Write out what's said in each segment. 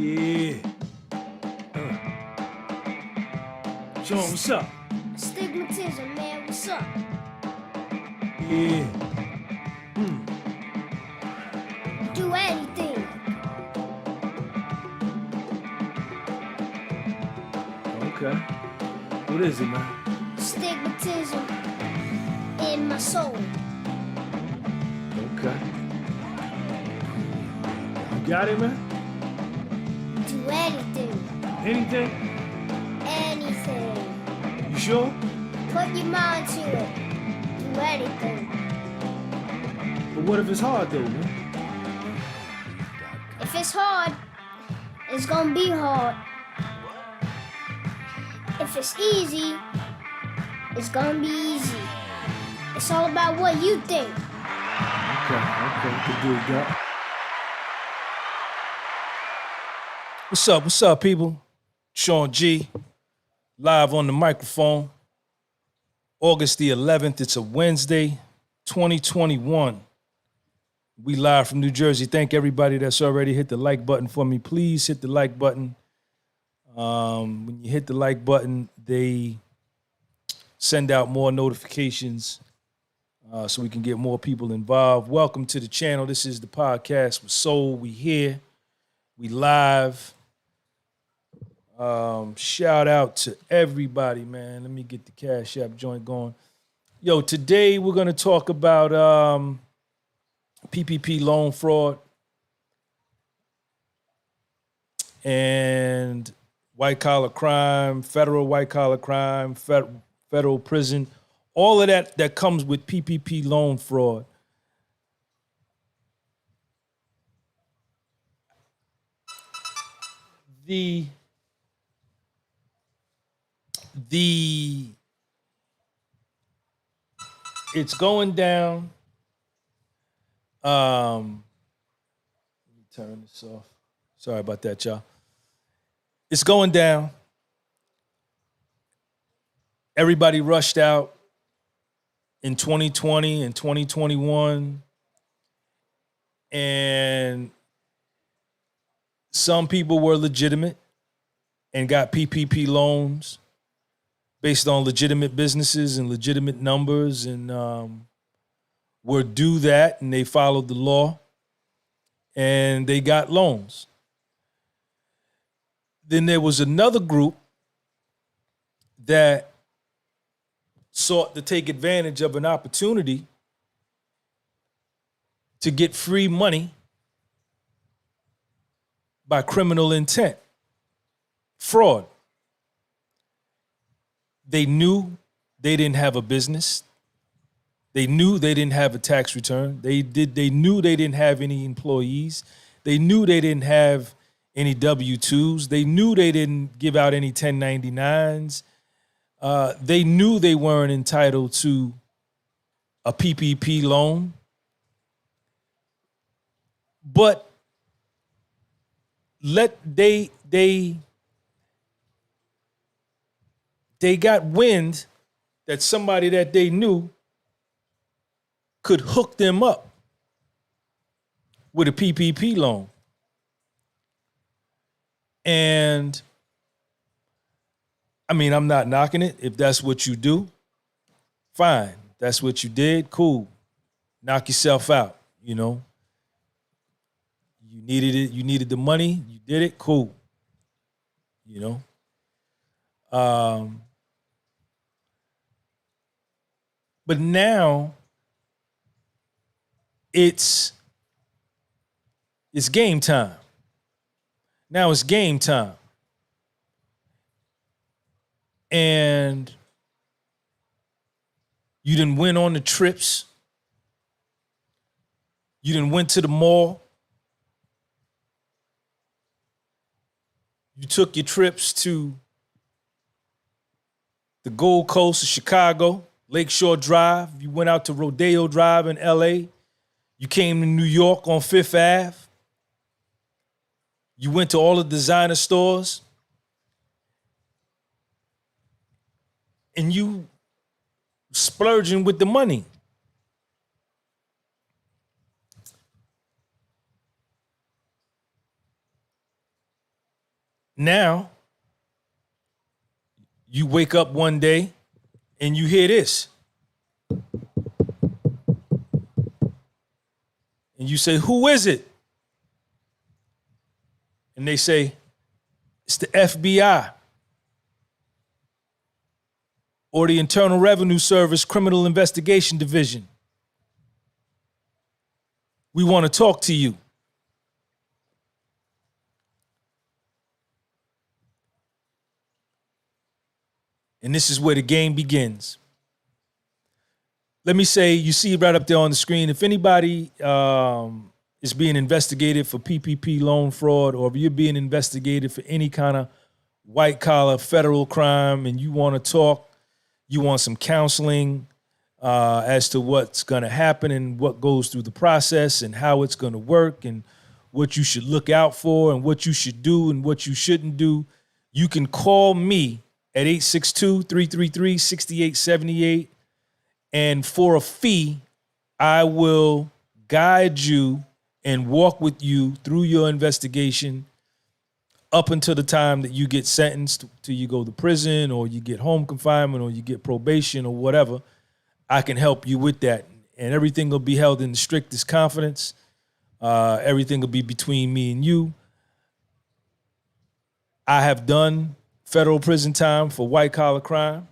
Yeah. Sean, what's up? Stigmatism, man, what's up? Yeah. Do anything. Okay. What is it, man? Stigmatism in my soul. Okay. You got it, man? Do anything. Anything? Anything. You sure? Put your mind to it. Do anything. But what if it's hard, though, man? If it's hard, it's gonna be hard. If it's easy, it's gonna be easy. It's all about what you think. Okay. Good dude, God. What's up, people? Sean G, live on the microphone. August the 11th, it's a Wednesday, 2021. We live from New Jersey. Thank everybody that's already hit the like button for me. Please hit the like button. When you hit the like button, they send out more notifications so we can get more people involved. Welcome to the channel. This is the podcast with Soul. We here. We live. Shout out to everybody, man. Let me get the Cash App joint going. Yo, today we're going to talk about PPP loan fraud and white-collar crime, federal white-collar crime, federal prison, all of that comes with PPP loan fraud. It's going down. Let me turn this off. Sorry about that, y'all. It's going down. Everybody rushed out in 2020 and 2021. And some people were legitimate and got PPP loans based on legitimate businesses and legitimate numbers and were due that, and they followed the law and they got loans. Then there was another group that sought to take advantage of an opportunity to get free money by criminal intent, fraud. They knew they didn't have a business. They knew they didn't have a tax return. They knew they didn't have any employees. They knew they didn't have any W-2s. They knew they didn't give out any 1099s. They knew they weren't entitled to a PPP loan. But they got wind that somebody that they knew could hook them up with a PPP loan. And I mean, I'm not knocking it. If that's what you do, fine. That's what you did, cool. Knock yourself out, you know. You needed it, you needed the money, you did it, cool. You know. But now it's game time. Now it's game time. And you done went on the trips. You done went to the mall. You took your trips to the Gold Coast of Chicago, Lakeshore Drive. You went out to Rodeo Drive in LA. You came to New York on Fifth Ave. You went to all the designer stores. And you splurging with the money. Now, you wake up one day and you hear this. And you say, who is it? And they say, it's the FBI or the Internal Revenue Service Criminal Investigation Division. We want to talk to you. And this is where the game begins. Let me say, you see right up there on the screen, if anybody is being investigated for PPP loan fraud, or if you're being investigated for any kind of white collar federal crime and you want to talk, you want some counseling as to what's going to happen and what goes through the process and how it's going to work and what you should look out for and what you should do and what you shouldn't do, you can call me at 862-333-6878. And for a fee, I will guide you and walk with you through your investigation up until the time that you get sentenced, till you go to prison or you get home confinement or you get probation or whatever. I can help you with that. And everything will be held in the strictest confidence. Everything will be between me and you. I have done federal prison time for white collar crime.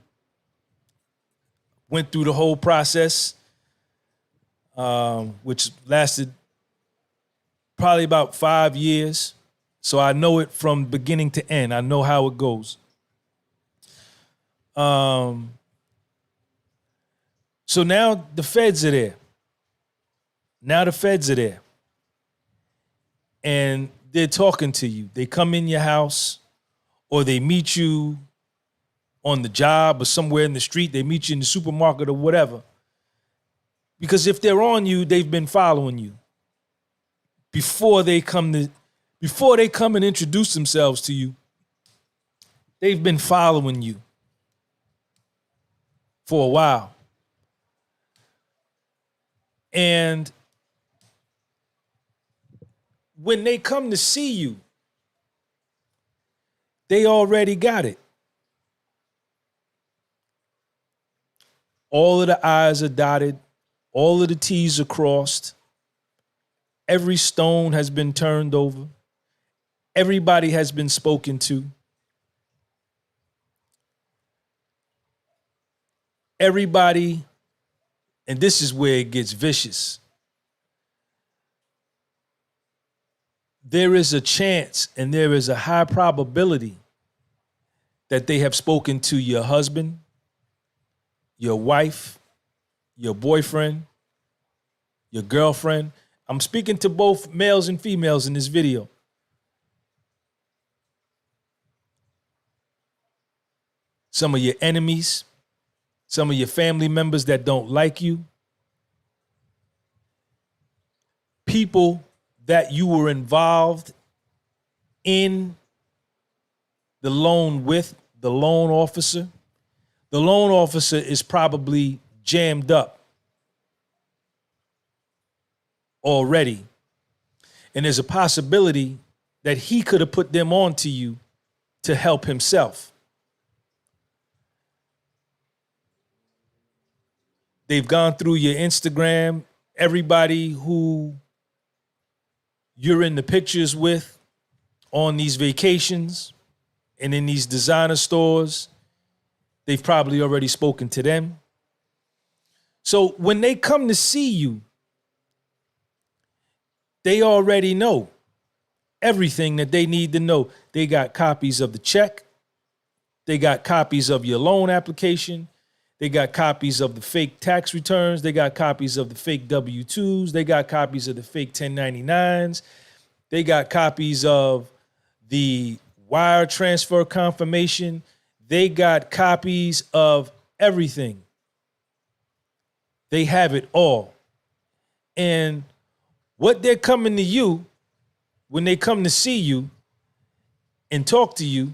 Went through the whole process, which lasted probably about 5 years. So I know it from beginning to end. I know how it goes. So now the feds are there. And they're talking to you. They come in your house or they meet you on the job or somewhere in the street. They meet you in the supermarket or whatever. Because if they're on you, they've been following you. Before they come and introduce themselves to you, they've been following you for a while. And when they come to see you, they already got it. All of the I's are dotted. All of the T's are crossed. Every stone has been turned over. Everybody has been spoken to. Everybody, and this is where it gets vicious. There is a chance and there is a high probability that they have spoken to your husband, your wife, your boyfriend, your girlfriend. I'm speaking to both males and females in this video. Some of your enemies, some of your family members that don't like you, people that you were involved in the loan with, the loan officer. The loan officer is probably jammed up already. And there's a possibility that he could have put them on to you to help himself. They've gone through your Instagram. Everybody who you're in the pictures with on these vacations and in these designer stores, they've probably already spoken to them. So when they come to see you, they already know everything that they need to know. They got copies of the check. They got copies of your loan application. They got copies of the fake tax returns. They got copies of the fake W-2s. They got copies of the fake 1099s. They got copies of the wire transfer confirmation. They got copies of everything. They have it all. And what they're coming to you, when they come to see you and talk to you,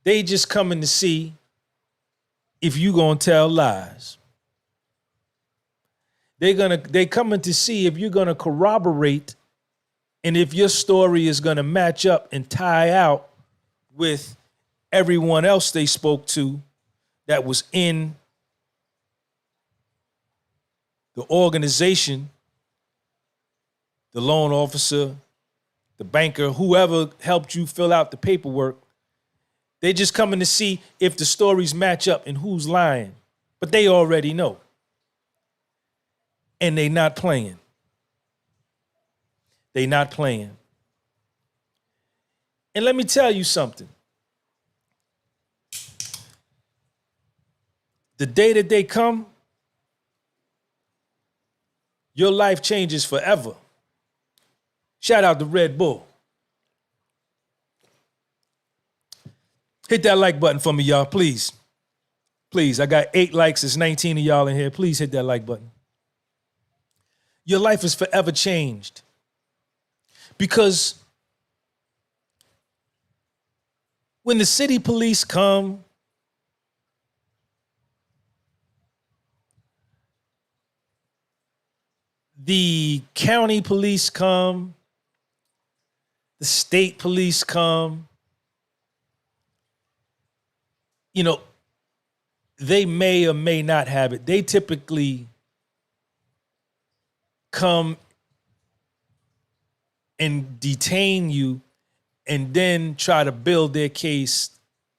they just coming to see if you gonna tell lies. They coming to see if you're gonna corroborate and if your story is gonna match up and tie out with everyone else they spoke to that was in the organization, the loan officer, the banker, whoever helped you fill out the paperwork. They just coming to see if the stories match up and who's lying. But they already know. And they not playing. They not playing. And let me tell you something. The day that they come, your life changes forever. Shout out to Red Bull. Hit that like button for me, y'all, please. Please, I got 8 likes. There's 19 of y'all in here. Please hit that like button. Your life is forever changed. Because when the city police come, the county police come, the state police come, you know, they may or may not have it. They typically come and detain you and then try to build their case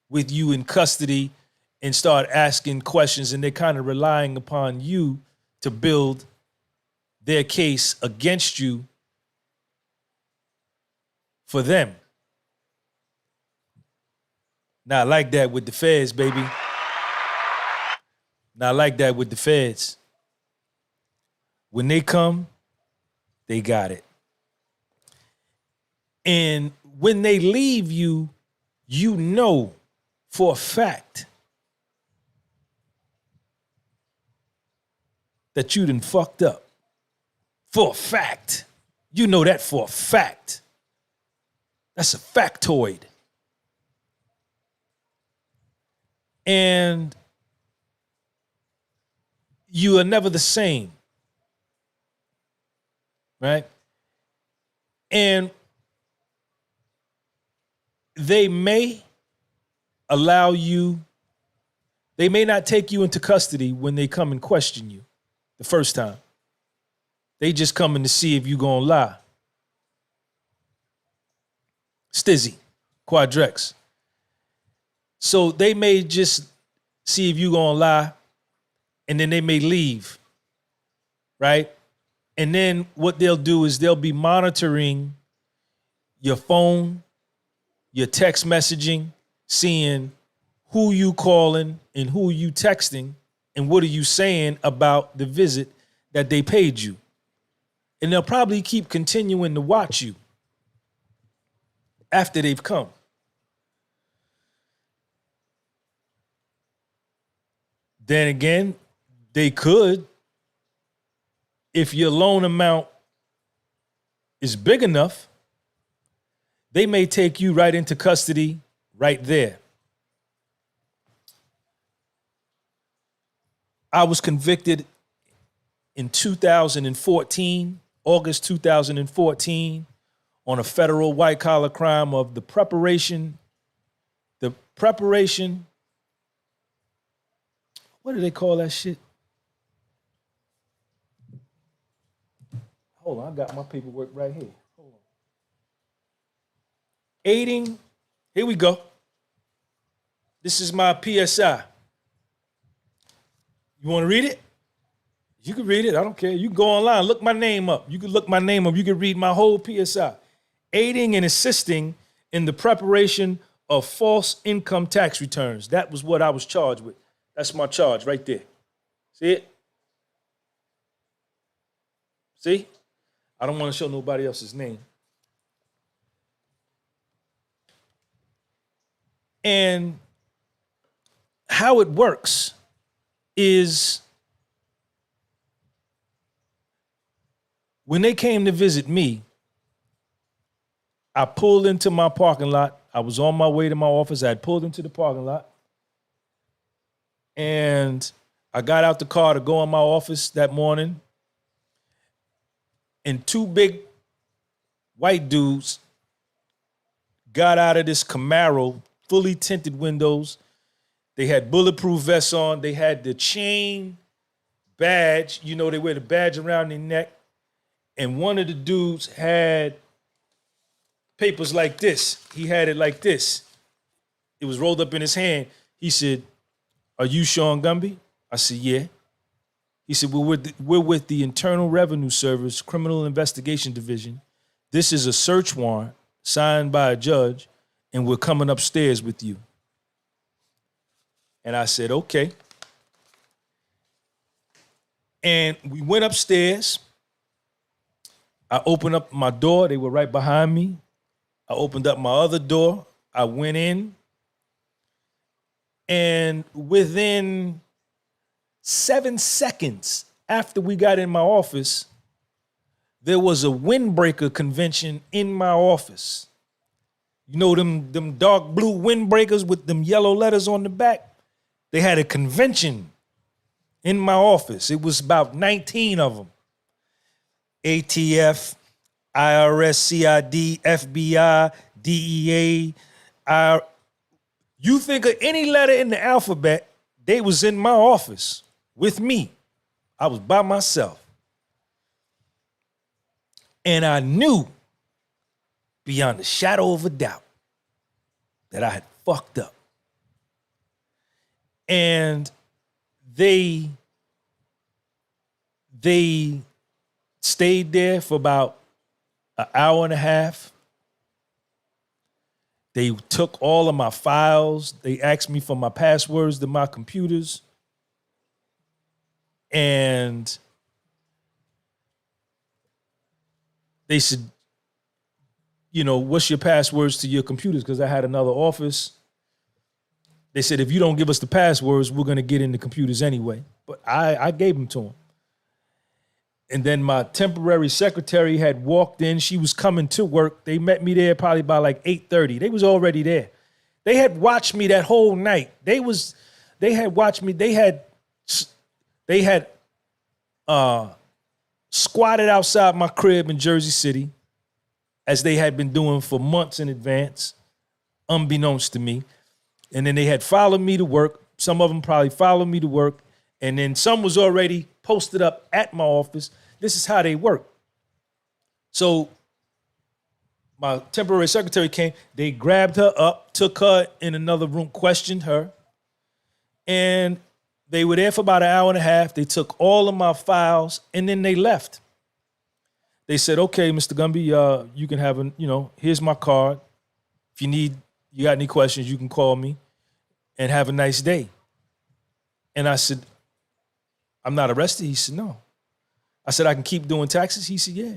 with you in custody and start asking questions. And they're kind of relying upon you to build their case against you for them. Not like that with the feds, baby. Not like that with the feds. When they come, they got it. And when they leave you, you know for a fact that you done fucked up. For a fact. You know that for a fact. That's a factoid. And you are never the same. Right? And they may allow you, they may not take you into custody when they come and question you the first time. They just coming to see if you gonna lie. Stizzy, Quadrex. So they may just see if you gonna lie, and then they may leave, right? And then what they'll do is they'll be monitoring your phone, your text messaging, seeing who you calling and who you texting and what are you saying about the visit that they paid you. And they'll probably keep continuing to watch you after they've come. Then again, they could, if your loan amount is big enough, they may take you right into custody right there. I was convicted in 2014, August 2014, on a federal white collar crime of the preparation, what do they call that shit? Hold on, I got my paperwork right here. Hold on. Aiding, here we go. This is my PSI. You want to read it? You can read it, I don't care. You can go online, look my name up. You can look my name up, you can read my whole PSI. Aiding and assisting in the preparation of false income tax returns. That was what I was charged with. That's my charge right there. See it? See? I don't want to show nobody else's name. And how it works is when they came to visit me, I pulled into my parking lot. I was on my way to my office. I had pulled into the parking lot. And I got out the car to go in my office that morning. And 2 big white dudes got out of this Camaro, fully tinted windows. They had bulletproof vests on. They had the chain badge. You know, they wear the badge around their neck. And one of the dudes had papers like this. He had it like this. It was rolled up in his hand. He said, "Are you Sean Gunby?" I said, "Yeah." He said, we're with the Internal Revenue Service Criminal Investigation Division. This is a search warrant signed by a judge, and we're coming upstairs with you. And I said, okay. And we went upstairs. I opened up my door. They were right behind me. I opened up my other door. I went in. And within 7 seconds after we got in my office, there was a windbreaker convention in my office. You know them dark blue windbreakers with them yellow letters on the back? They had a convention in my office. It was about 19 of them. ATF, IRS, CID, FBI, DEA. You think of any letter in the alphabet, they was in my office with me. I was by myself. And I knew beyond a shadow of a doubt that I had fucked up. And they stayed there for about an hour and a half. They took all of my files. They asked me for my passwords to my computers. And they said, you know, what's your passwords to your computers? Because I had another office. They said, if you don't give us the passwords, we're going to get in the computers anyway. But I gave them to them. And then my temporary secretary had walked in. She was coming to work. They met me there probably by like 8:30. They was already there. They had watched me that whole night. They had watched me. They had squatted outside my crib in Jersey City, as they had been doing for months in advance, unbeknownst to me. And then they had followed me to work. Some of them probably followed me to work. And then some was already posted up at my office. This is how they work. So my temporary secretary came. They grabbed her up, took her in another room, questioned her. And they were there for about an hour and a half. They took all of my files, and then they left. They said, okay, Mr. Gunby, you can have here's my card. If you got any questions, you can call me, and have a nice day. And I said, I'm not arrested? He said, no. I said, I can keep doing taxes? He said, yeah.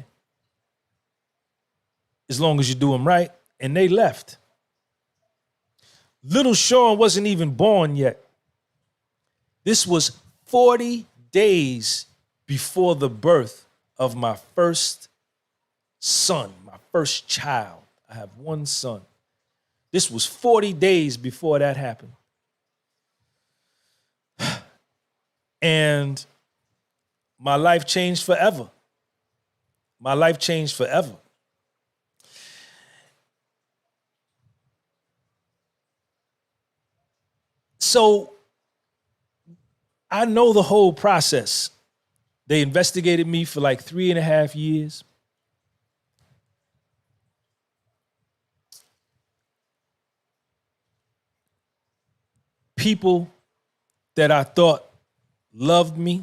As long as you do them right. And they left. Little Sean wasn't even born yet. This was 40 days before the birth of my first son, my first child. I have one son. This was 40 days before that happened. And my life changed forever. My life changed forever. So I know the whole process. They investigated me for like 3.5 years. People that I thought loved me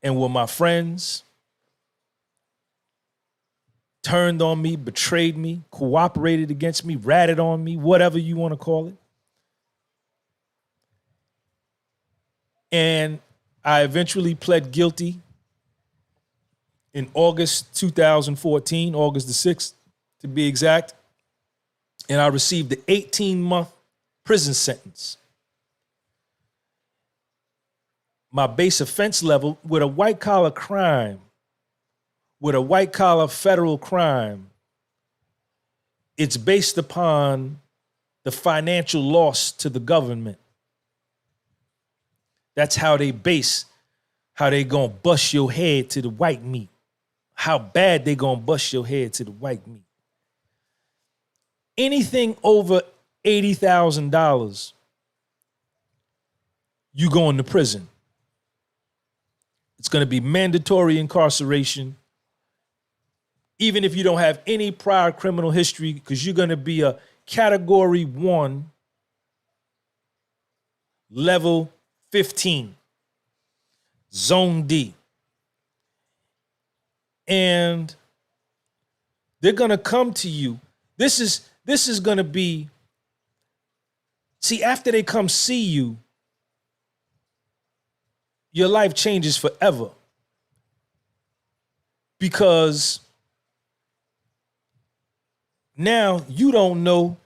and were my friends turned on me, betrayed me, cooperated against me, ratted on me, whatever you want to call it. And I eventually pled guilty in August 2014, August the 6th to be exact. And I received the 18-month prison sentence. My base offense level with a white-collar crime, with a white-collar federal crime, it's based upon the financial loss to the government. That's how they base how they gonna bust your head to the white meat. How bad they gonna bust your head to the white meat. Anything over $80,000, you going to prison. It's going to be mandatory incarceration, even if you don't have any prior criminal history, because you're going to be a Category 1, Level 15, Zone D. And they're going to come to you. This is going to be, see, after they come see you, your life changes forever. Because now you don't know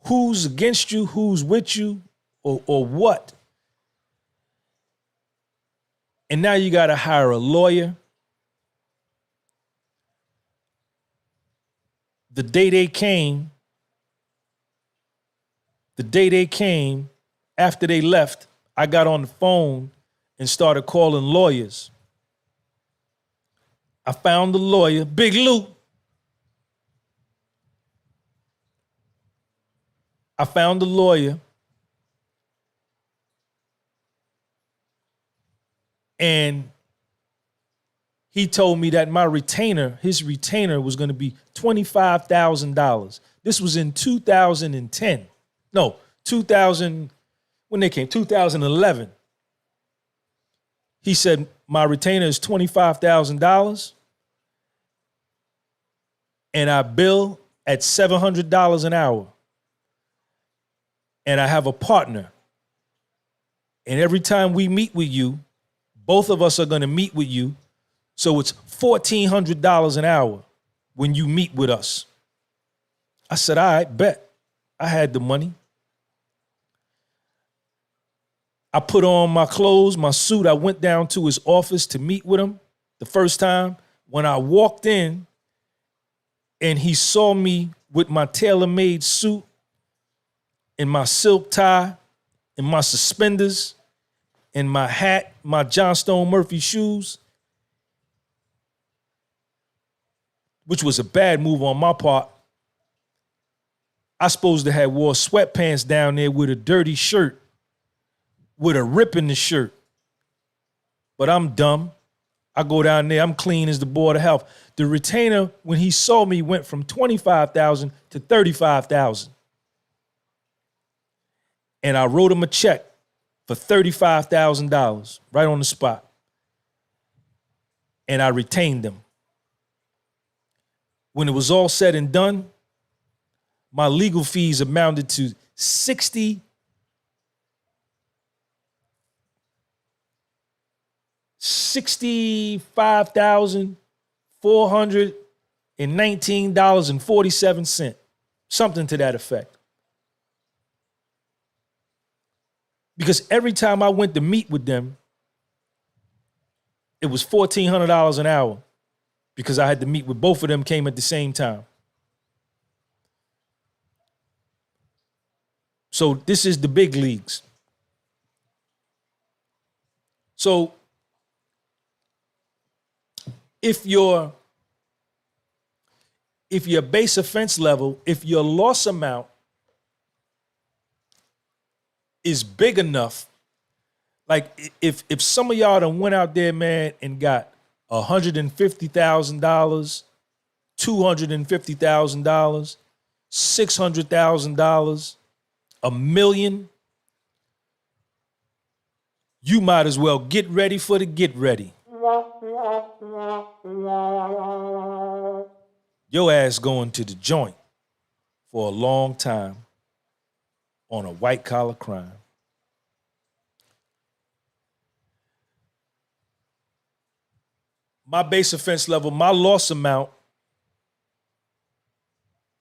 who's against you, who's with you, or what. And now you got to hire a lawyer. The day they came, after they left, I got on the phone and started calling lawyers. I found the lawyer, Big Lou. I found the lawyer, and he told me that his retainer was going to be $25,000. This was in 2010. No, 2000, when they came, 2011. He said, my retainer is $25,000, and I bill at $700 an hour. And I have a partner. And every time we meet with you, both of us are going to meet with you. So it's $1,400 an hour when you meet with us. I said, all right, bet. I had the money. I put on my clothes, my suit. I went down to his office to meet with him the first time. When I walked in and he saw me with my tailor-made suit and my silk tie and my suspenders and my hat, my Johnstone Murphy shoes, which was a bad move on my part. I supposed to have wore sweatpants down there with a dirty shirt, with a rip in the shirt. But I'm dumb. I go down there, I'm clean as the Board of Health. The retainer, when he saw me, went from $25,000 to $35,000. And I wrote him a check for $35,000 right on the spot. And I retained them. When it was all said and done, my legal fees amounted to $65,419.47, something to that effect. Because every time I went to meet with them, it was $1,400 an hour because I had to meet with both of them, came at the same time. So this is the big leagues. So if your base offense level, if your loss amount is big enough, like if some of y'all done went out there, man, and got $150,000, $250,000, $600,000, $1 million, you might as well get ready for the get ready. Your ass going to the joint for a long time on a white collar crime. My base offense level, my loss amount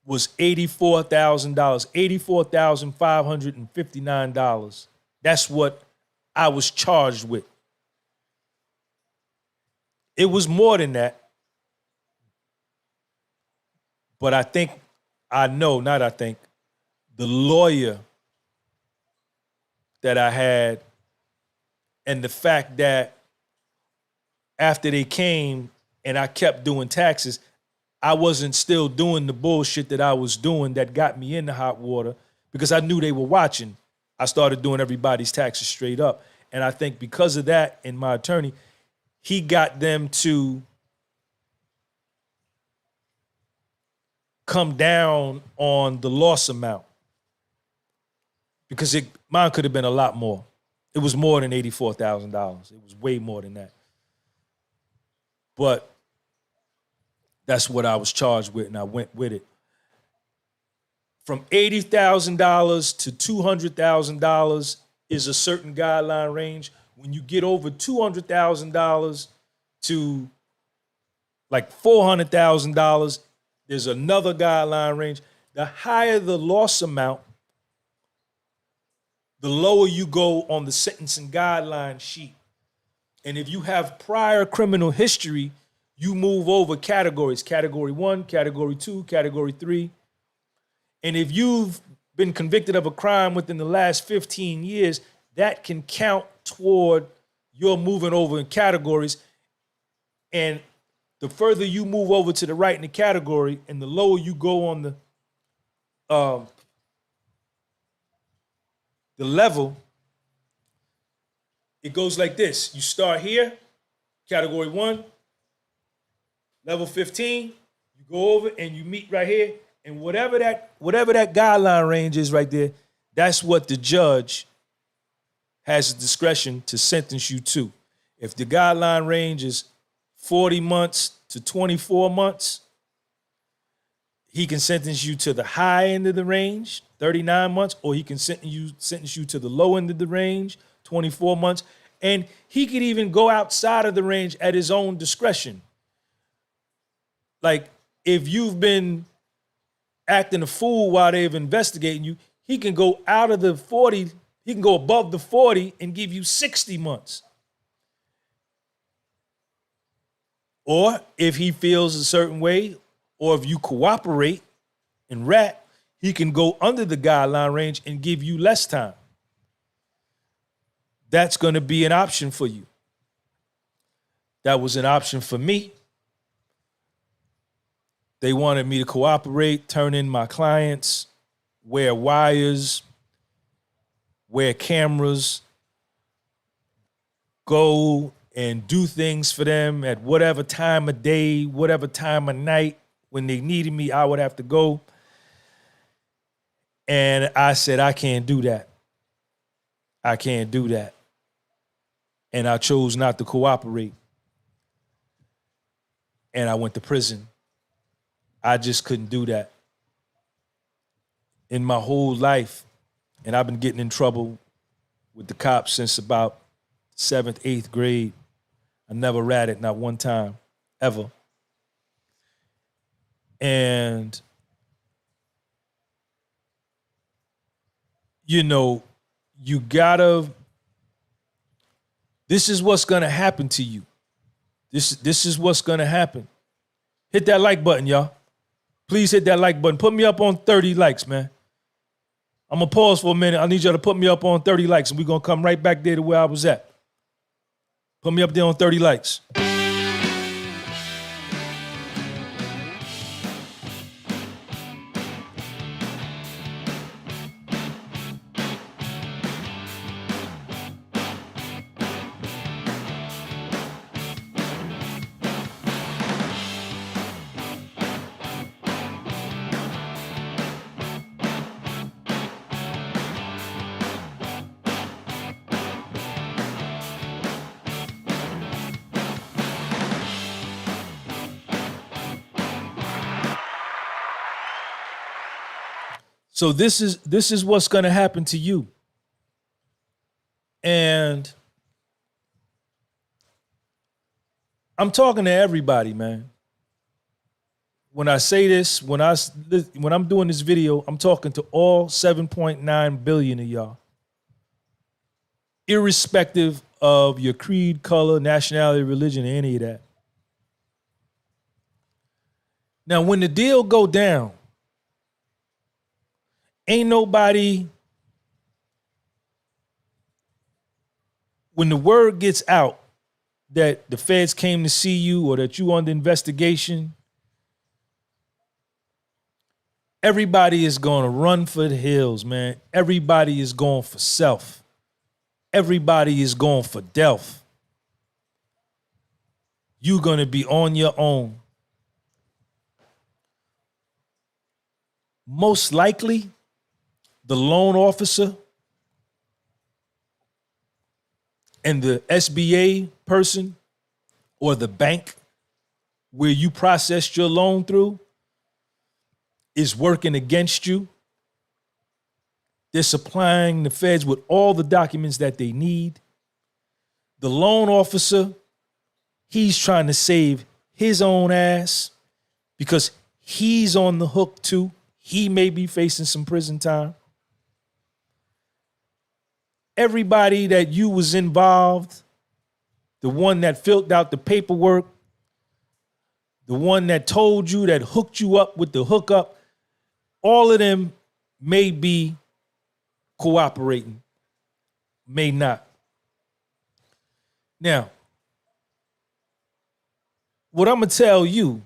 was $84,000, $84,559. That's what I was charged with. It was more than that. But the lawyer that I had, and the fact that after they came and I kept doing taxes, I wasn't still doing the bullshit that I was doing that got me in the hot water because I knew they were watching. I started doing everybody's taxes straight up. And I think because of that, and my attorney, he got them to come down on the loss amount because mine could have been a lot more. It was more than $84,000. It was way more than that. But that's what I was charged with, and I went with it. From $80,000 to $200,000 is a certain guideline range. When you get over $200,000 to like $400,000, there's another guideline range. The higher the loss amount, the lower you go on the sentencing guideline sheet. And if you have prior criminal history, you move over categories, category 1, category 2, category 3. And if you've been convicted of a crime within the last 15 years, that can count toward your moving over in categories. And the further you move over to the right in the category and the lower you go on the level, it goes like this. You start here, category 1, level 15, you go over and you meet right here. And whatever that guideline range is right there, that's what the judge has the discretion to sentence you to. If the guideline range is 40 months to 24 months, he can sentence you to the high end of the range, 39 months, or he can sentence you to the low end of the range, 24 months. And he could even go outside of the range at his own discretion. Like, if you've been acting a fool while they're investigating you, he can go out of the 40, he can go above the 40 and give you 60 months. Or if he feels a certain way, or if you cooperate and rat, he can go under the guideline range and give you less time. That's going to be an option for you. That was an option for me. They wanted me to cooperate, turn in my clients, wear wires, wear cameras, go and do things for them at whatever time of day, whatever time of night. When they needed me, I would have to go. And I said, I can't do that. I can't do that. And I chose not to cooperate. And I went to prison. I just couldn't do that. In my whole life, and I've been getting in trouble with the cops since about 7th, 8th grade. I never ratted, not one time, ever. And, you know, you gotta, this is what's gonna happen to you. This is what's gonna happen. Hit that like button, y'all. Please hit that like button. Put me up on 30 likes, man. I'm gonna pause for a minute. I need y'all to put me up on 30 likes, and we're gonna come right back there to where I was at. Put me up there on 30 likes. So this is what's going to happen to you. And I'm talking to everybody, man. When I say this, when I'm doing this video, I'm talking to all 7.9 billion of y'all. Irrespective of your creed, color, nationality, religion, any of that. Now, when the deal go down, ain't nobody, when the word gets out that the feds came to see you or that you under investigation, Everybody is going to run for the hills, man. Everybody is going for self. Everybody is going for death. You're going to be on your own. Most likely, the loan officer and the SBA person or the bank where you processed your loan through is working against you. They're supplying the feds with all the documents that they need. The loan officer, he's trying to save his own ass because he's on the hook too. He may be facing some prison time. Everybody that you was involved, the one that filled out the paperwork, the one that told you, that hooked you up with the hookup, all of them may be cooperating, may not. Now, what I'm going to tell you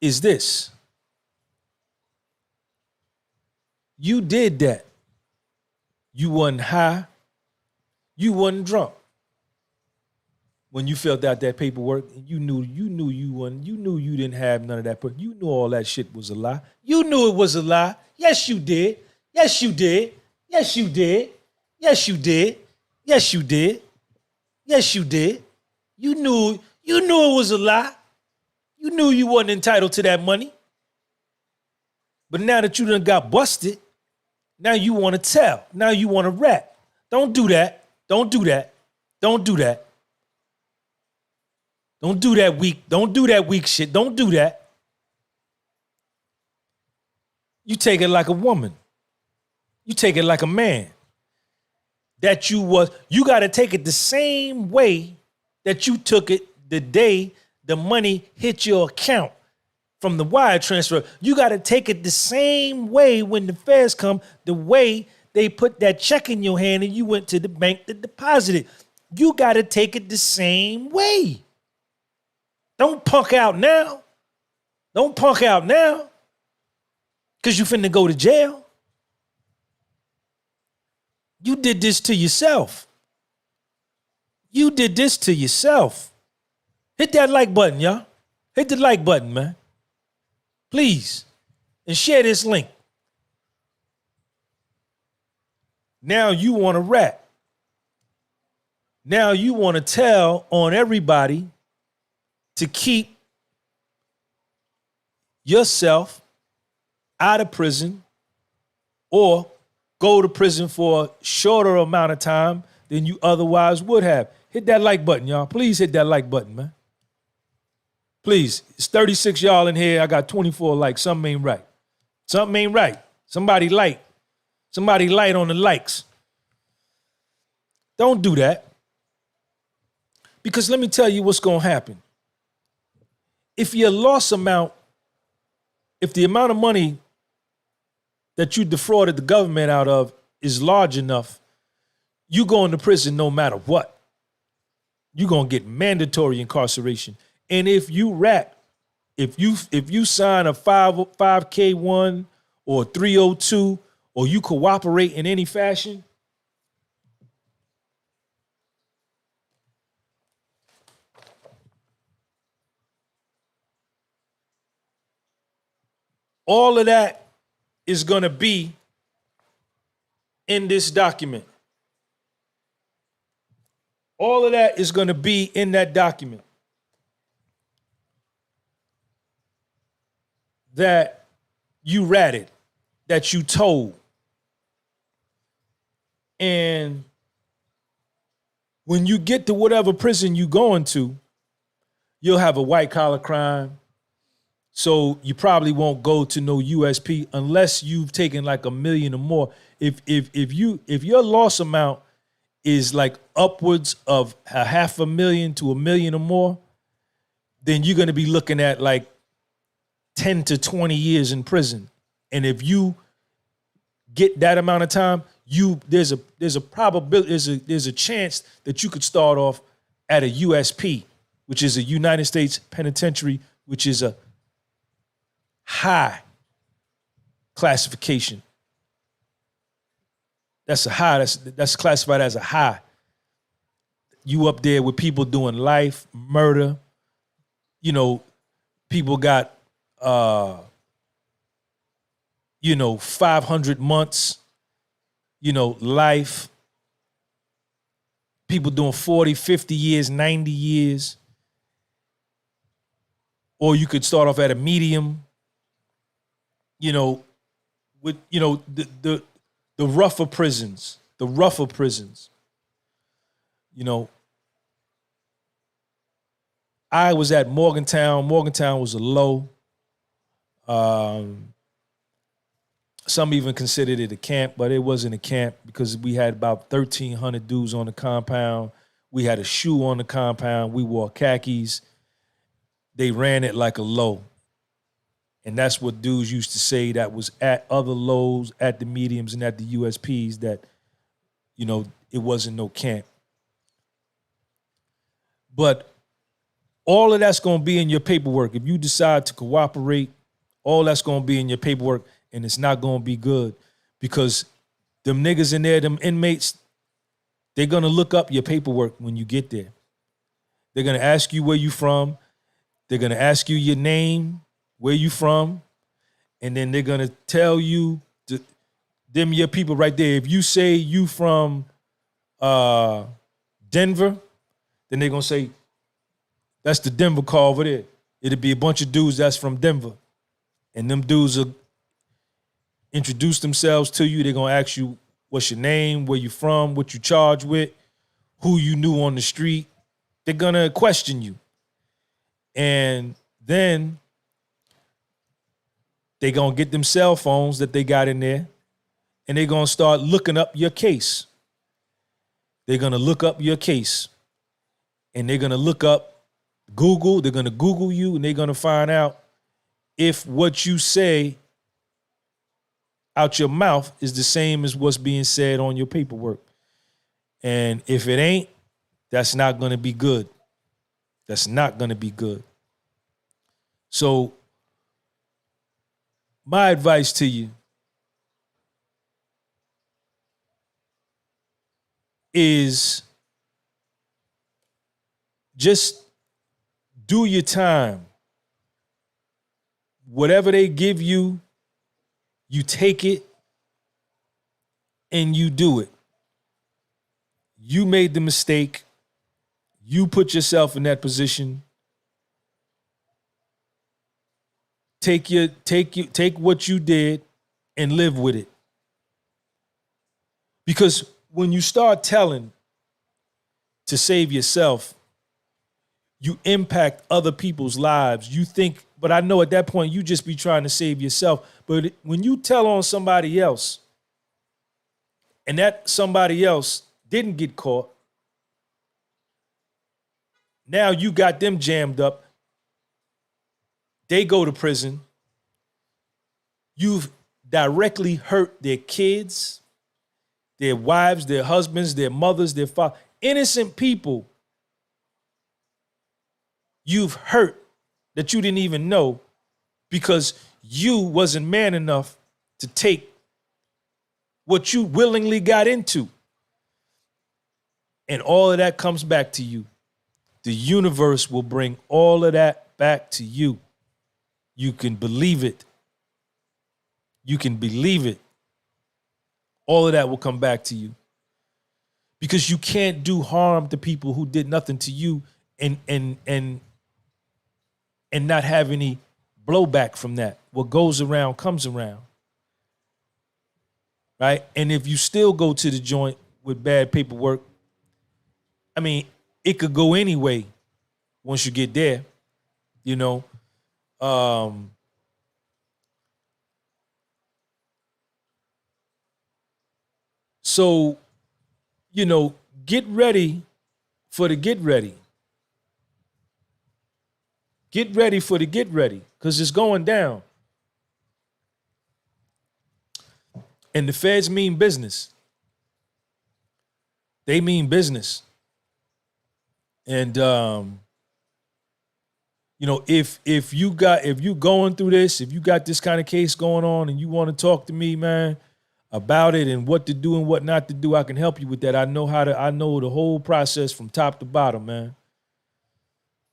is this. You did that. You wasn't high. You wasn't drunk when you filled out that paperwork. You knew you wasn't. You knew you didn't have none of that. But you knew all that shit was a lie. You knew it was a lie. Yes, you did. Yes, you did. Yes, you did. Yes, you did. Yes, you did. Yes, you did. You knew it was a lie. You knew you wasn't entitled to that money. But now that you done got busted, now you want to tell. Now you want to rat. Don't do that. Don't do that. Don't do that. Don't do that weak. Don't do that weak shit. Don't do that. You take it like a woman. You take it like a man. That you got to take it the same way that you took it the day the money hit your account from the wire transfer. You got to take it the same way when the feds come, the way they put that check in your hand and you went to the bank to deposit it. You got to take it the same way. Don't punk out now. Don't punk out now because you finna go to jail. You did this to yourself. You did this to yourself. Hit that like button, y'all. Hit the like button, man. Please. And share this link. Now you want to rat. Now you want to tell on everybody to keep yourself out of prison or go to prison for a shorter amount of time than you otherwise would have. Hit that like button, y'all. Please hit that like button, man. Please. It's 36 y'all in here. I got 24 likes. Something ain't right. Something ain't right. Somebody like. Somebody light on the likes. Don't do that. Because let me tell you what's going to happen. If your loss amount, if the amount of money that you defrauded the government out of is large enough, you go into prison no matter what. You're going to get mandatory incarceration. And if you rat, if you sign a 5K1 or 302 or you cooperate in any fashion, all of that is going to be in this document. All of that is going to be in that document. That you ratted, that you told. And when you get to whatever prison you're going to, you'll have a white collar crime. So you probably won't go to no USP unless you've taken like $1 million or more. If your loss amount is like upwards of $500,000 to $1 million or more, then you're going to be looking at like 10 to 20 years in prison. And if you get that amount of time, there's a probability, there's a chance that you could start off at a USP, which is a United States Penitentiary, which is a high classification. That's a high. That's classified as a high. You up there with people doing life, murder. You know, people got 500 months, life. People doing 40, 50 years, 90 years. Or you could start off at a medium, with, the rougher prisons, I was at Morgantown. Morgantown was a low. Some even considered it a camp, but it wasn't a camp because we had about 1,300 dudes on the compound. We had a shoe on the compound. We wore khakis. They ran it like a low. And that's what dudes used to say that was at other lows, at the mediums and at the USPs, that, it wasn't no camp. But all of that's going to be in your paperwork. If you decide to cooperate, all that's going to be in your paperwork, and it's not going to be good because them niggas in there, them inmates, they're going to look up your paperwork when you get there. They're going to ask you where you from. They're going to ask you your name, where you from, and then they're going to tell you, them your people right there. If you say you from Denver, then they're going to say, that's the Denver call over there. It'll be a bunch of dudes that's from Denver. And them dudes will introduce themselves to you. They're going to ask you, what's your name, where you from, what you charged with, who you knew on the street. They're going to question you. And then they're going to get them cell phones that they got in there, and they're going to start looking up your case. They're going to look up your case, and they're going to look up Google. They're going to Google you, and they're going to find out if what you say out your mouth is the same as what's being said on your paperwork. And if it ain't, that's not going to be good. That's not going to be good. So my advice to you is just do your time. Whatever they give you, you take it and you do it. You made the mistake. You put yourself in that position. Take what you did and live with it. Because when you start telling to save yourself, you impact other people's lives. You think, but I know at that point you just be trying to save yourself. But when you tell on somebody else and that somebody else didn't get caught, now you got them jammed up. They go to prison. You've directly hurt their kids, their wives, their husbands, their mothers, their fathers, innocent people you've hurt that you didn't even know because you wasn't man enough to take what you willingly got into. And all of that comes back to you. The universe will bring all of that back to you. You can believe it. You can believe it. All of that will come back to you. Because you can't do harm to people who did nothing to you and not have any blowback from that. What goes around comes around. Right? And if you still go to the joint with bad paperwork, I mean, it could go anyway once you get there, you know. So, you know, get ready for the get ready. Get ready for the get ready, because it's going down. And the feds mean business. They mean business. And You know, if you going through this, if you got this kind of case going on and you want to talk to me, man, about it and what to do and what not to do, I can help you with that. I know the whole process from top to bottom, man.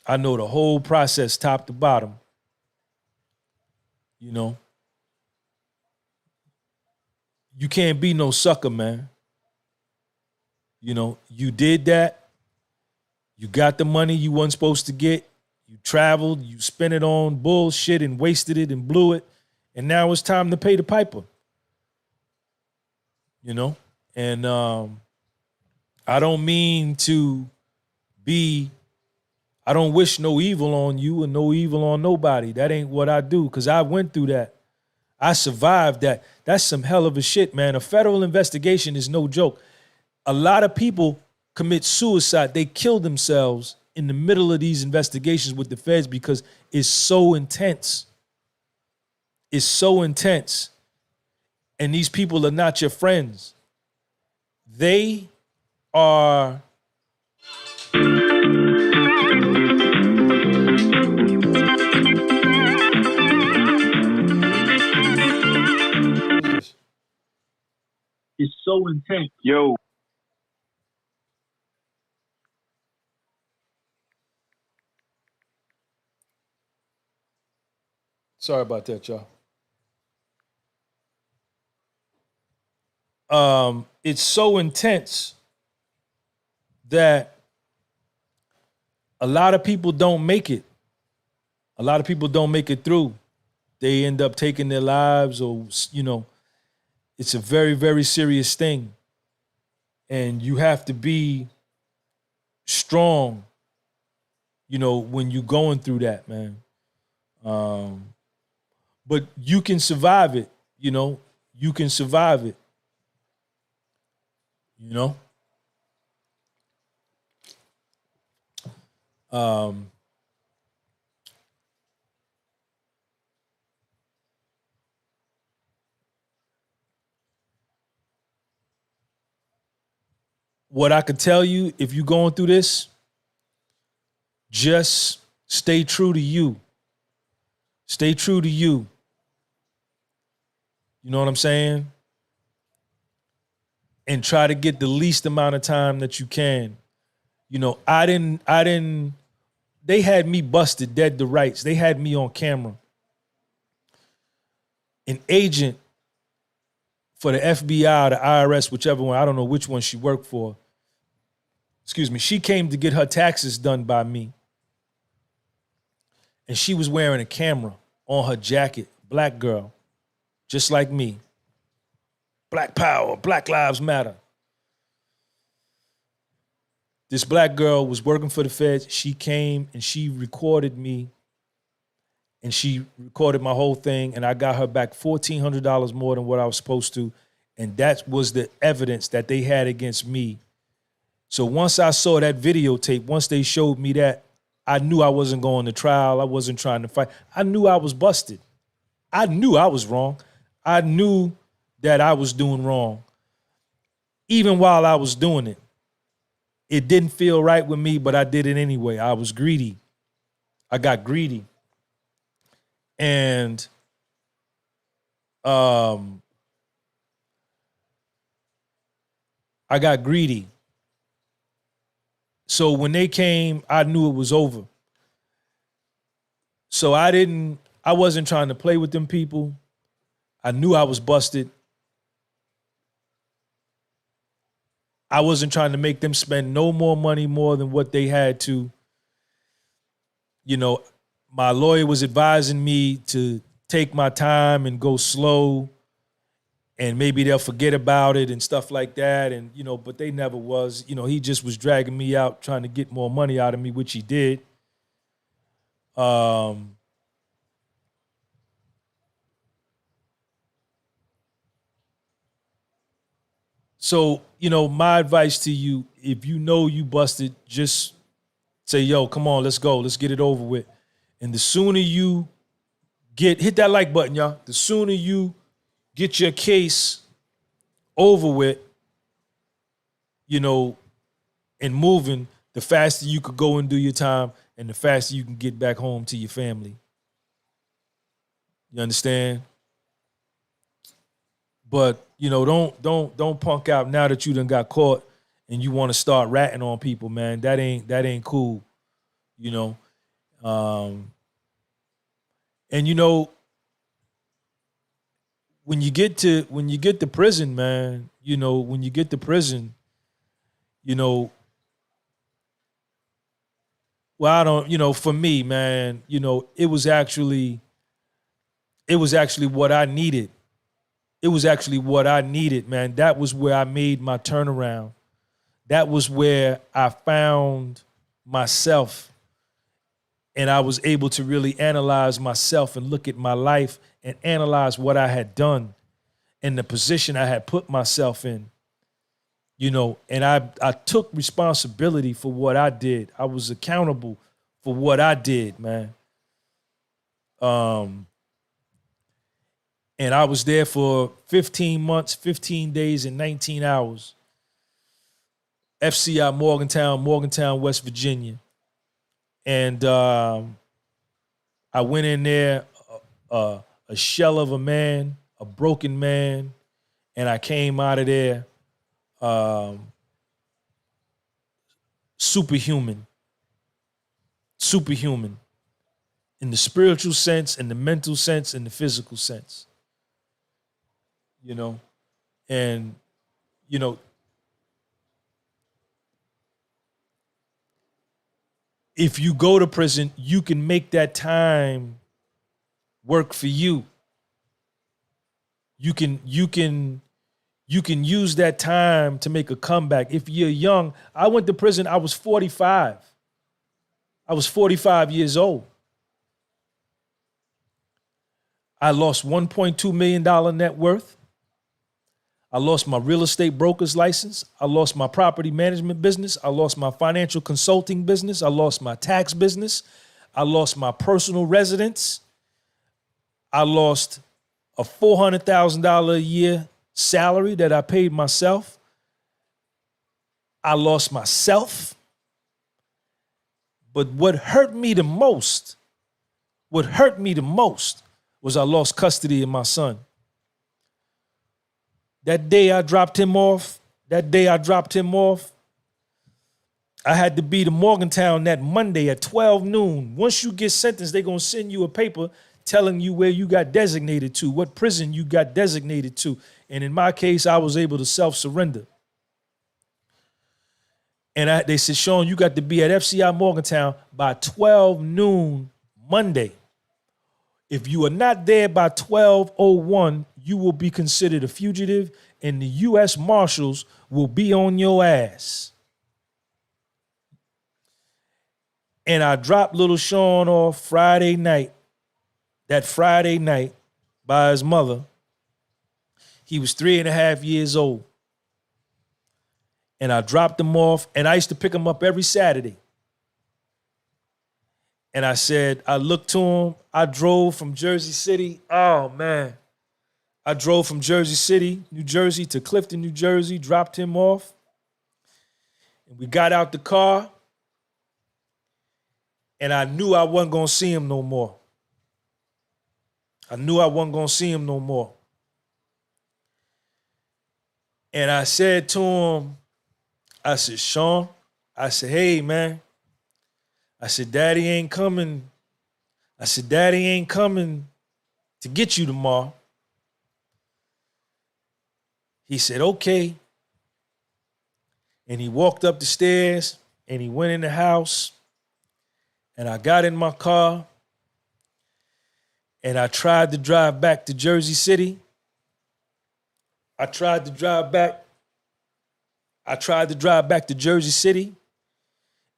I know the whole process top to bottom. You know, you can't be no sucker, man. You know, you did that. You got the money you weren't supposed to get. You traveled, you spent it on bullshit and wasted it and blew it. And now it's time to pay the piper. You know? And I don't mean to I don't wish no evil on you and no evil on nobody. That ain't what I do, because I went through that. I survived that. That's some hell of a shit, man. A federal investigation is no joke. A lot of people commit suicide. They kill themselves in the middle of these investigations with the feds because it's so intense. It's so intense. And these people are not your friends. They are it's so intense. Yo. sorry about that, y'all. It's so intense that a lot of people don't make it. A lot of people don't make it through. They end up taking their lives, or, you know, it's a very, very serious thing. And you have to be strong, you know, when you're going through that, man. But you can survive it, you know. You can survive it, you know. What I could tell you, if you're going through this, just stay true to you. Stay true to you. You know what I'm saying? And try to get the least amount of time that you can. You know, they had me busted dead to rights. They had me on camera. An agent for the FBI or the IRS, whichever one, I don't know which one she worked for. Excuse me. She came to get her taxes done by me. And she was wearing a camera on her jacket. Black girl, just like me. Black power, Black Lives Matter. This black girl was working for the feds. She came and she recorded me, and she recorded my whole thing, and I got her back $1,400 more than what I was supposed to. And that was the evidence that they had against me. So once I saw that videotape, once they showed me that, I knew I wasn't going to trial. I wasn't trying to fight. I knew I was busted. I knew I was wrong. I knew that I was doing wrong. Even while I was doing it, it didn't feel right with me, but I did it anyway. I was greedy. I got greedy. And I got greedy. So when they came, I knew it was over. So I wasn't trying to play with them people. I knew I was busted. I wasn't trying to make them spend no more money more than what they had to. You know, my lawyer was advising me to take my time and go slow, and maybe they'll forget about it and stuff like that. And, you know, but they never was. You know, he just was dragging me out, trying to get more money out of me, which he did. So, you know, my advice to you, if you know you busted, just say, yo, come on, let's go. Let's get it over with. And the sooner you hit that like button, y'all. The sooner you get your case over with, you know, and moving, the faster you could go and do your time and the faster you can get back home to your family. You understand? But don't punk out now that you done got caught and you want to start ratting on people, man. That ain't cool. And when you get to prison, man, when you get to prison, well, I don't, for me, man, it was actually what I needed. It was actually what I needed, man. That was where I made my turnaround. That was where I found myself, and I was able to really analyze myself and look at my life and analyze what I had done and the position I had put myself in. And I took responsibility for what I did. I was accountable for what I did, man. And I was there for 15 months, 15 days, and 19 hours. FCI Morgantown, West Virginia. And I went in there a shell of a man, a broken man, and I came out of there superhuman in the spiritual sense, in the mental sense, in the physical sense. And if you go to prison, you can make that time work for you. You can use that time to make a comeback. If you're young, I went to prison, I was 45. I was 45 years old. I lost $1.2 million net worth. I lost my real estate broker's license. I lost my property management business. I lost my financial consulting business. I lost my tax business. I lost my personal residence. I lost a $400,000 a year salary that I paid myself. I lost myself. But what hurt me the most was I lost custody of my son. That day I dropped him off, I had to be to Morgantown that Monday at 12 noon. Once you get sentenced, they're going to send you a paper telling you where you got designated to, what prison you got designated to. And in my case, I was able to self-surrender. And they said, Sean, you got to be at FCI Morgantown by 12 noon Monday. If you are not there by 12:01, you will be considered a fugitive and the U.S. Marshals will be on your ass. And I dropped little Sean off Friday night by his mother. He was 3.5 years old. And I dropped him off, and I used to pick him up every Saturday. And I said, I looked to him. I drove from Jersey City. Oh, man. I drove from Jersey City, New Jersey to Clifton, New Jersey, dropped him off. And we got out the car. And I knew I wasn't going to see him no more. And I said to him, I said, Sean, I said, hey, man. I said, Daddy ain't coming to get you tomorrow. He said, okay. And he walked up the stairs and he went in the house. And I got in my car and I tried to drive back to Jersey City. I tried to drive back to Jersey City.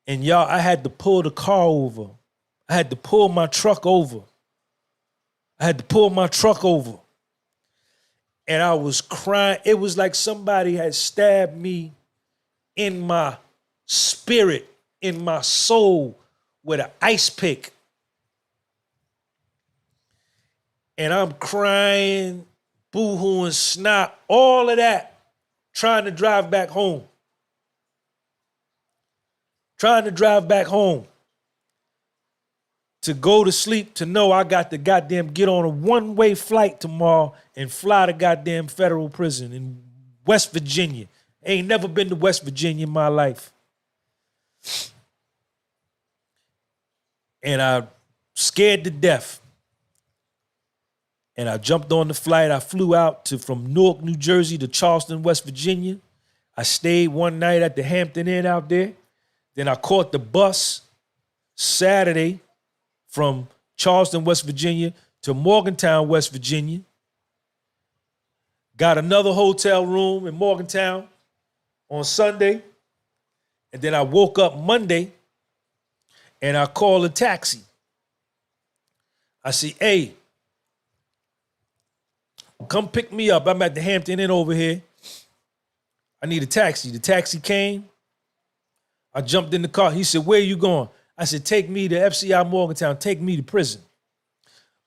And y'all, I had to pull the car over. I had to pull my truck over. And I was crying. It was like somebody had stabbed me in my spirit, in my soul, with an ice pick. And I'm crying, boo-hooing, snot, all of that, trying to drive back home. to go to sleep to know I got to goddamn get on a one-way flight tomorrow and fly to goddamn federal prison in West Virginia. Ain't never been to West Virginia in my life. And I scared to death. And I jumped on the flight. I flew out from Newark, New Jersey to Charleston, West Virginia. I stayed one night at the Hampton Inn out there. Then I caught the bus Saturday from Charleston, West Virginia to Morgantown, West Virginia. Got another hotel room in Morgantown on Sunday. And then I woke up Monday and I called a taxi. I said, hey, come pick me up. I'm at the Hampton Inn over here. I need a taxi. The taxi came. I jumped in the car. He said, where are you going? I said, take me to FCI Morgantown. Take me to prison.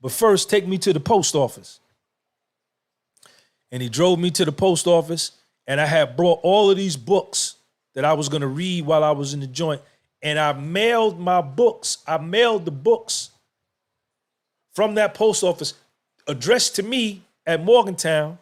But first, take me to the post office. And he drove me to the post office. And I had brought all of these books that I was going to read while I was in the joint. And I mailed my books. I mailed the books from that post office addressed to me at Morgantown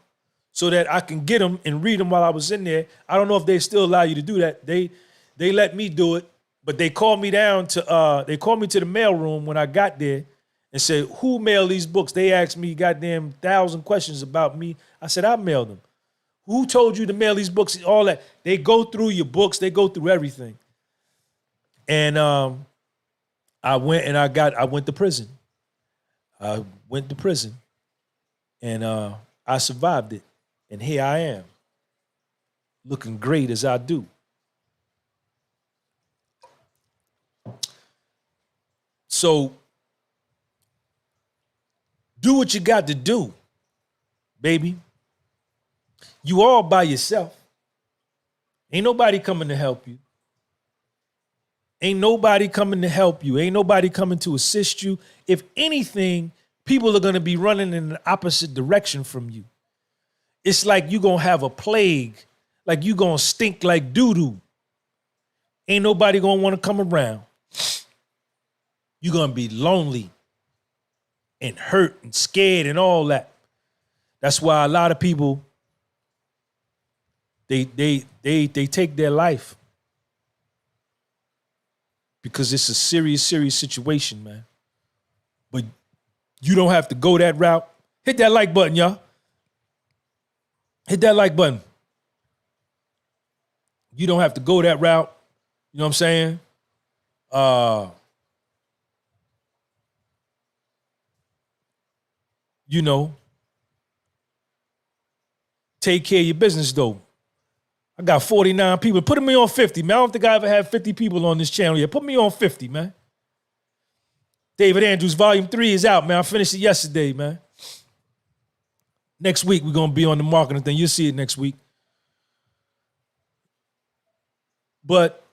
so that I can get them and read them while I was in there. I don't know if they still allow you to do that. They let me do it, but they called me down to the mailroom when I got there and said, who mailed these books? They asked me goddamn 1,000 questions about me. I said, I mailed them. Who told you to mail these books? All that. They go through your books. They go through everything. And I went to prison. I went to prison. And I survived it. And here I am, looking great as I do. So do what you got to do, baby. You all by yourself. Ain't nobody coming to help you. Ain't nobody coming to help you. Ain't nobody coming to assist you. If anything, people are going to be running in the opposite direction from you. It's like you're going to have a plague, like you're going to stink like doo-doo. Ain't nobody going to want to come around. You're going to be lonely and hurt and scared and all that. That's why a lot of people, they take their life because it's a serious, serious situation, man. But you don't have to go that route. Hit that like button, y'all. Hit that like button. You don't have to go that route. You know what I'm saying? You know, take care of your business, though. I got 49 people. Put me on 50, man. I don't think I ever had 50 people on this channel yet. Put me on 50, man. David Andrews, Volume 3 is out, man. I finished it yesterday, man. Next week, we're going to be on the marketing thing. You'll see it next week. But,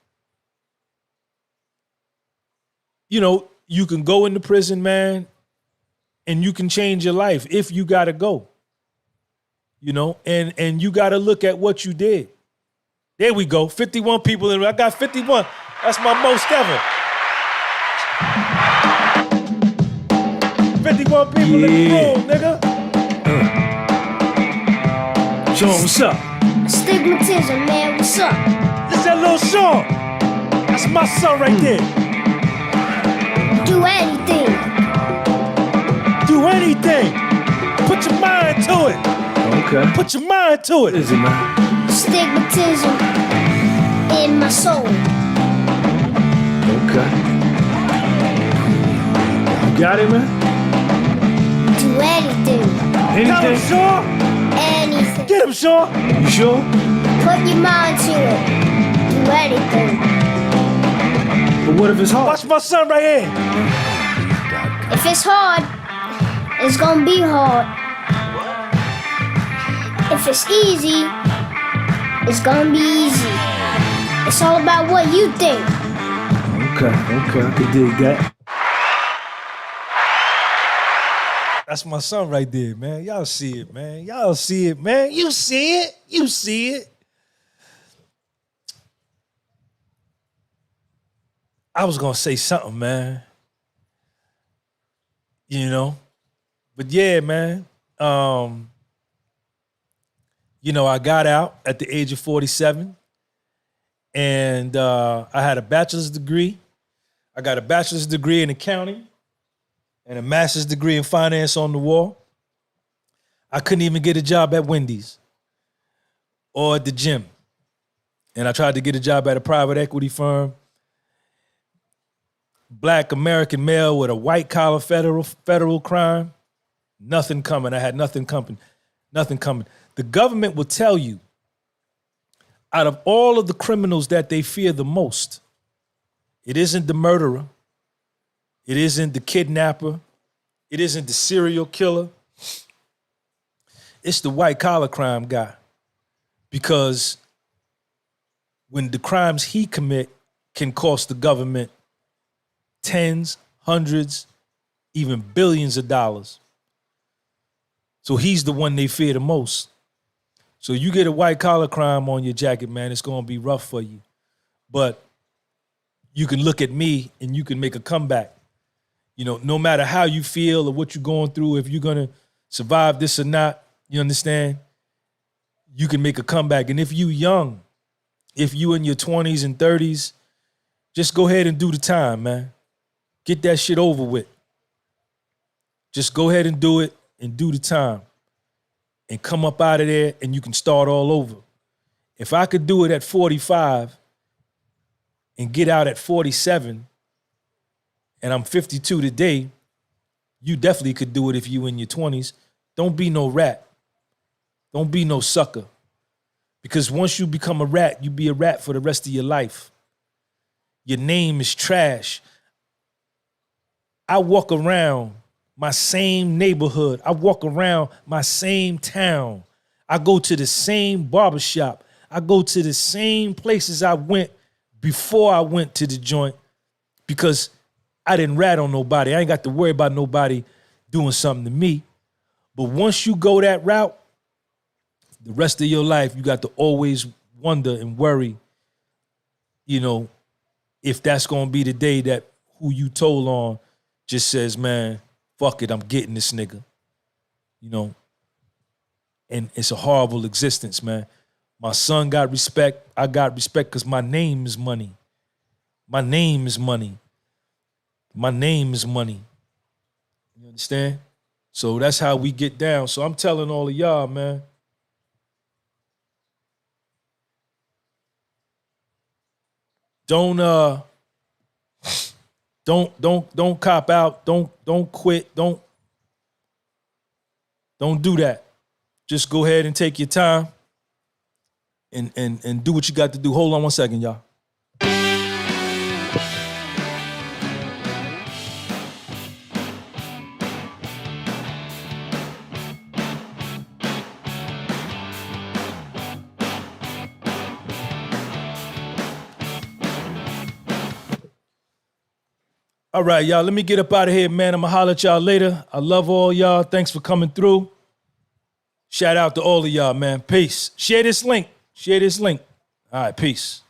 you know, you can go into prison, man, and you can change your life if you got to go. You know, and you got to look at what you did. There we go. 51 people in. I got 51. That's my most ever. 51 people in the room, nigga. Sean, what's up? Stigmatism, man, what's up? This that little Sean. That's my son right there. Do anything. Do anything. Put your mind to it. Okay. Put your mind to it. Is it, man? Stigmatism in my soul. Okay. You got it, man? Do anything. Got him, Anything? Sean. Anything. Get him, Sean. You sure? Put your mind to it. Do anything. But what if it's hard? Watch my son right here. If it's hard, it's gonna be hard. If it's easy, it's gonna be easy. It's all about what you think. Okay, I can dig that. That's my son right there, man. Y'all see it, man. Y'all see it, man. You see it. You see it. I was gonna say something, man. you know. But yeah, man. You know, I got out at the age of 47, and I had a bachelor's degree. I got a bachelor's degree in accounting and a master's degree in finance on the wall. I couldn't even get a job at Wendy's or at the gym. And I tried to get a job at a private equity firm. Black American male with a white collar federal crime. Nothing coming. I had nothing coming. Nothing coming. The government will tell you, out of all of the criminals that they fear the most, it isn't the murderer. It isn't the kidnapper. It isn't the serial killer. It's the white collar crime guy. Because when the crimes he commit can cost the government tens, hundreds, even billions of dollars. So he's the one they fear the most. So you get a white collar crime on your jacket, man, it's gonna be rough for you. But you can look at me and you can make a comeback. You know, no matter how you feel or what you're going through, if you're gonna survive this or not, you understand? You can make a comeback. And if you young, if you in your 20s and 30s, just go ahead and do the time, man. Get that shit over with. Just go ahead and do it and do the time. And come up out of there and you can start all over. If I could do it at 45 and get out at 47 and I'm 52 today, you definitely could do it if you in your 20s. Don't be no rat. Don't be no sucker. Because once you become a rat, you be a rat for the rest of your life. Your name is trash. I walk around my same neighborhood. I walk around my same town. I go to the same barbershop. I go to the same places I went before I went to the joint because I didn't rat on nobody. I ain't got to worry about nobody doing something to me. But once you go that route, the rest of your life, you got to always wonder and worry, you know, if that's going to be the day that who you told on just says, man, fuck it, I'm getting this nigga. You know, and it's a horrible existence, man. My son got respect. I got respect because my name is money. My name is money. My name is money. You understand? So that's how we get down. So I'm telling all of y'all, man. Don't cop out. Don't quit. Don't do that. Just go ahead and take your time and do what you got to do. Hold on one second, y'all. All right, y'all, let me get up out of here, man. I'm going to holler at y'all later. I love all y'all. Thanks for coming through. Shout out to all of y'all, man. Peace. Share this link. Share this link. All right, peace.